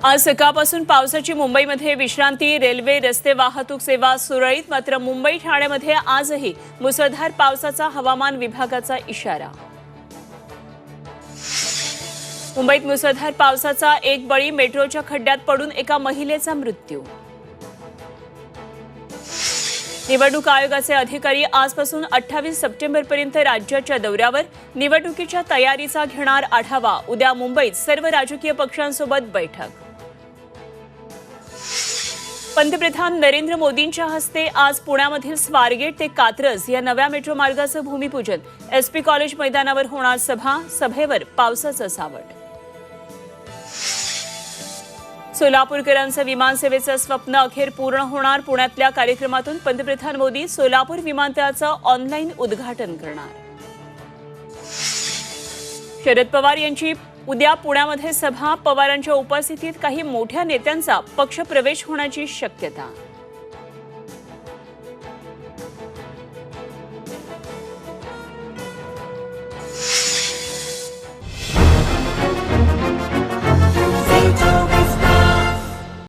आज सकाळपासून पावसाची मुंबईमध्ये विश्रांती, रेल्वे, रस्ते वाहतूक सेवा सुरळीत. मात्र मुंबई ठाण्यामध्ये आजही मुसळधार पावसाचा हवामान विभागाचा इशारा. मुंबईत मुसळधार पावसाचा एक बळी, मेट्रोच्या खड्ड्यात पडून एका महिलेचा मृत्यू. निवडणूक आयोगाचे अधिकारी आजपासून 28 सप्टेंबरपर्यंत राज्याच्या दौऱ्यावर. निवडणुकीच्या तयारीचा घेणार आढावा. उद्या मुंबईत सर्व राजकीय पक्षांसोबत बैठक. पंतप्रधान नरेंद्र मोदींच्या हस्ते आज पुण्यामधील स्वारगेट ते कात्रज या नव्या मेट्रो मार्गाचं भूमिपूजन. एसपी कॉलेज मैदानावर होणार सभा. सभेवर पावसाचं सावट. सोलापूरकरांचं विमानसेवेचं स्वप्न अखेर पूर्ण होणार. पुण्यातल्या कार्यक्रमातून पंतप्रधान मोदी सोलापूर विमानतळाचं ऑनलाईन उद्घाटन करणार. शरद पवार यांची उद्या पुण्यामध्ये सभा. पवारांच्या उपस्थितीत काही मोठ्या नेत्यांचा पक्षप्रवेश होण्याची शक्यता.